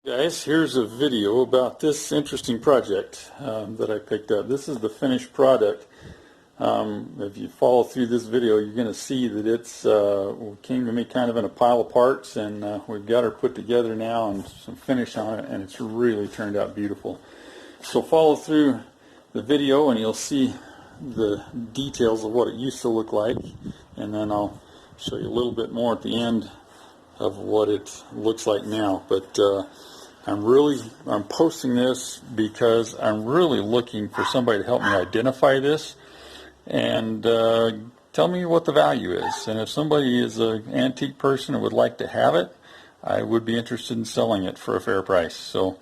Guys, here's a video about this interesting project that I picked up. This is the finished product. If you follow through this video, you're going to see that it's came to me kind of in a pile of parts, and we've got her put together now and some finish on it, and it's really turned out beautiful. So follow through the video and you'll see the details of what it used to look like, and then I'll show you a little bit more at the end of what it looks like now. But I'm posting this because I'm really looking for somebody to help me identify this and tell me what the value is. And if somebody is an antique person and would like to have it, I would be interested in selling it for a fair price. So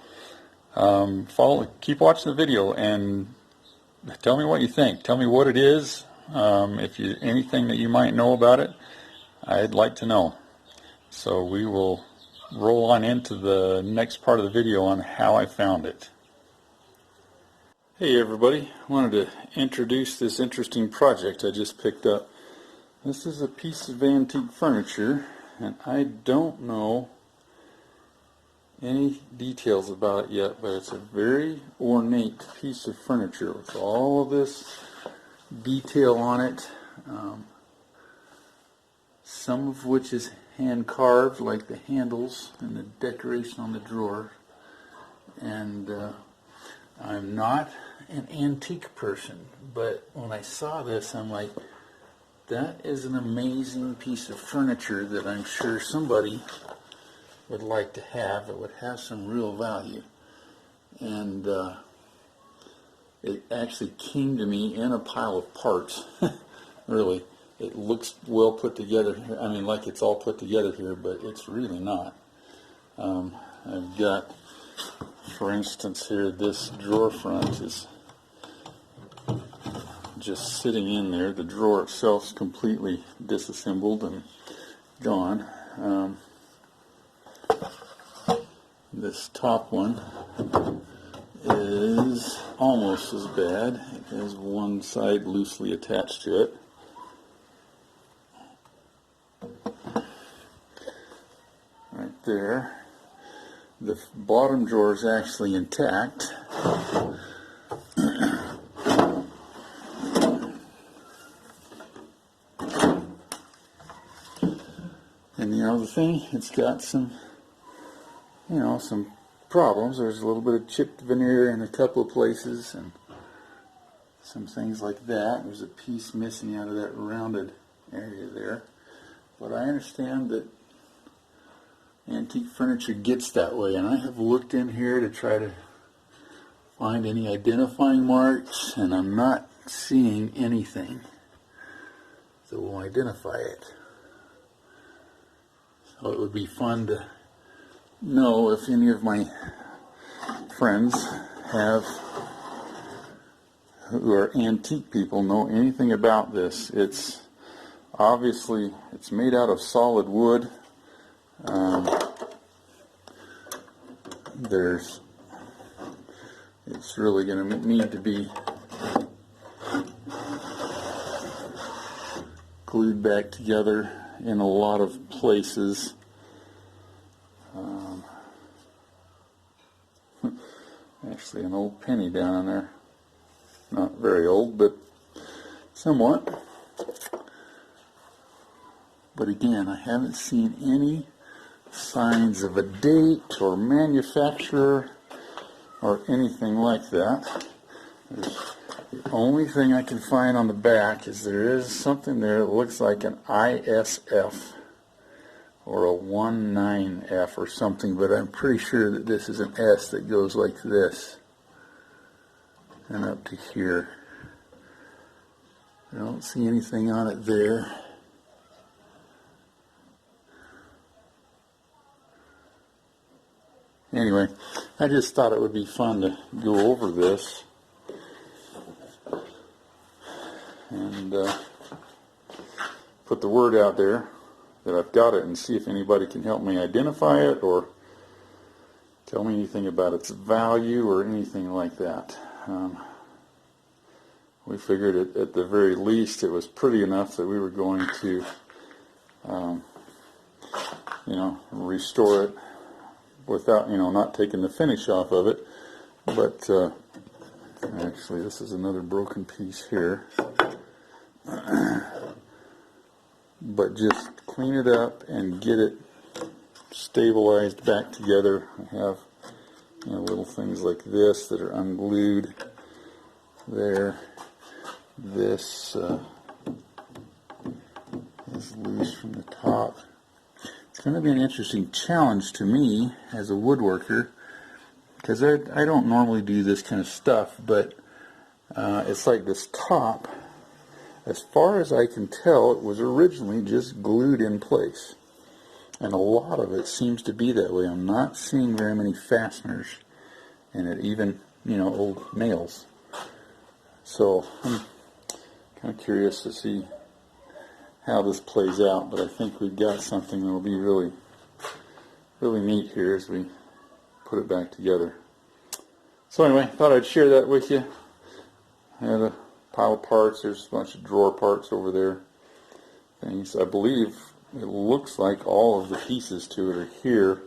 keep watching the video and tell me what you think. Tell me what it is. If you anything that you might know about it, I'd like to know. So we will roll on into the next part of the video on how I found it. Hey everybody, I wanted to introduce this interesting project I just picked up. This is a piece of antique furniture, and I don't know any details about it yet, but it's a very ornate piece of furniture with all of this detail on it, some of which is hand carved, like the handles and the decoration on the drawer. And I'm not an antique person, but when I saw this, I'm like, that is an amazing piece of furniture that I'm sure somebody would like to have. It would have some real value. And it actually came to me in a pile of parts. Really, it looks well put together. I mean, like it's all put together here, but it's really not. I've got, for instance, here, this drawer front is just sitting in there. The drawer itself is completely disassembled and gone. This top one is almost as bad. It has one side loosely attached to it. Right there. The bottom drawer is actually intact. And the other thing, it's got some problems. There's a little bit of chipped veneer in a couple of places and some things like that. There's a piece missing out of that rounded area there. But I understand that antique furniture gets that way, and I have looked in here to try to find any identifying marks, and I'm not seeing anything that will identify it. So it would be fun to know if any of my friends who are antique people know anything about this. It's obviously, it's made out of solid wood. It's really going to need to be glued back together in a lot of places. Actually, an old penny down in there. Not very old, but somewhat. But again, I haven't seen any signs of a date or manufacturer or anything like that. The only thing I can find on the back is there is something there that looks like an ISF or a 19F or something, but I'm pretty sure that this is an S that goes like this and up to here. I don't see anything on it there. Anyway, I just thought it would be fun to go over this and put the word out there that I've got it and see if anybody can help me identify it or tell me anything about its value or anything like that. We figured at the very least it was pretty enough that we were going to restore it without, not taking the finish off of it. But actually, this is another broken piece here. But just clean it up and get it stabilized back together. I have little things like this that are unglued there. This is loose from the top. It's going to be an interesting challenge to me as a woodworker, because I don't normally do this kind of stuff, but it's like this top, as far as I can tell, it was originally just glued in place. And a lot of it seems to be that way. I'm not seeing very many fasteners in it, even, old nails. So I'm kind of curious to see how this plays out, but I think we've got something that will be really, really neat here as we put it back together. So anyway, thought I'd share that with you. I had a pile of parts. There's a bunch of drawer parts over there. Things. I believe it looks like all of the pieces to it are here,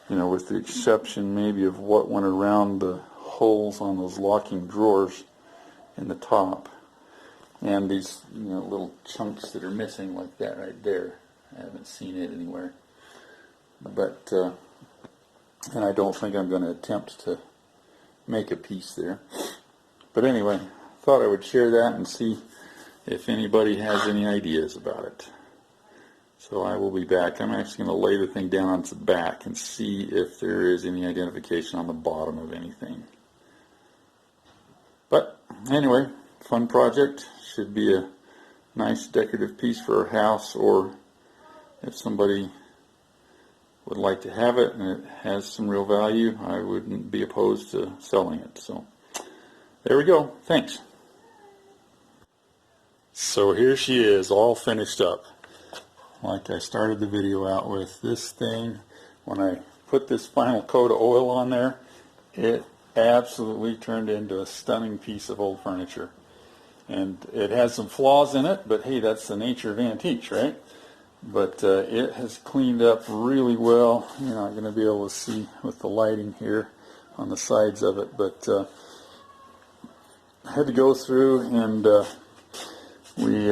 with the exception maybe of what went around the holes on those locking drawers in the top. And these little chunks that are missing like that right there. I haven't seen it anywhere. But, and I don't think I'm going to attempt to make a piece there. But anyway, thought I would share that and see if anybody has any ideas about it. So I will be back. I'm actually going to lay the thing down on its back and see if there is any identification on the bottom of anything. But anyway, fun project. Should be a nice decorative piece for a house, or if somebody would like to have it and it has some real value, I wouldn't be opposed to selling it. So there we go. Thanks. So here she is, all finished up. Like I started the video out with, this thing, when I put this final coat of oil on there, it absolutely turned into a stunning piece of old furniture. And it has some flaws in it, but hey, that's the nature of antiques, right? But it has cleaned up really well. You're not going to be able to see with the lighting here on the sides of it, but I had to go through and we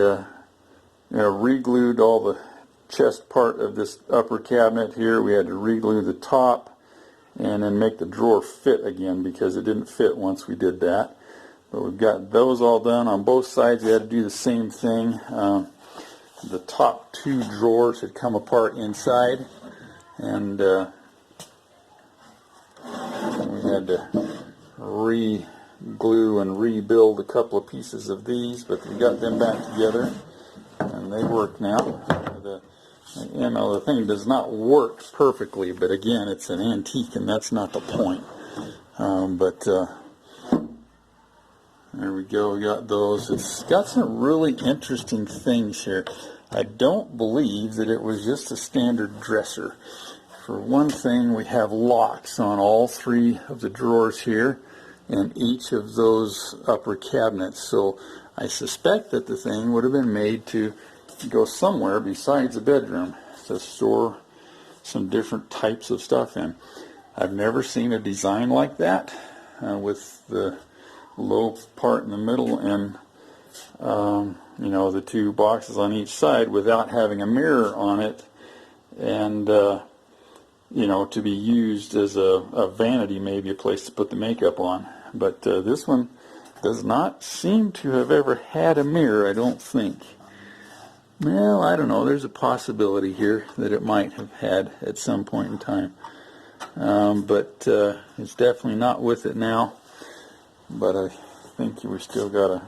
re-glued all the chest part of this upper cabinet here. We had to re-glue the top and then make the drawer fit again, because it didn't fit once we did that. But we've got those all done on both sides. We had to do the same thing. The top two drawers had come apart inside, and we had to re-glue and rebuild a couple of pieces of these, but we got them back together, and they work now. The thing does not work perfectly, but again, it's an antique, and that's not the point. There we go, we got those. It's got some really interesting things here. I don't believe that it was just a standard dresser. For one thing, we have locks on all three of the drawers here and each of those upper cabinets. So I suspect that the thing would have been made to go somewhere besides the bedroom to store some different types of stuff in. I've never seen a design like that with the low part in the middle and the two boxes on each side without having a mirror on it, and to be used as a vanity, maybe a place to put the makeup on. But this one does not seem to have ever had a mirror, I don't think. Well, I don't know, there's a possibility here that it might have had at some point in time, but it's definitely not with it now. But I think we still got a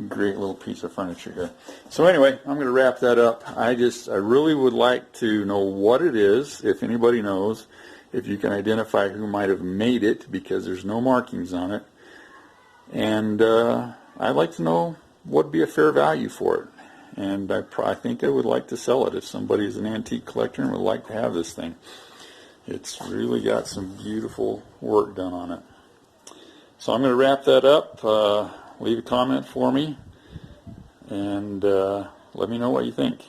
great little piece of furniture here. So anyway, I'm going to wrap that up. I really would like to know what it is, if anybody knows, if you can identify who might have made it, because there's no markings on it. And I'd like to know what would be a fair value for it. And I think I would like to sell it if somebody is an antique collector and would like to have this thing. It's really got some beautiful work done on it. So I'm going to wrap that up. Leave a comment for me and let me know what you think.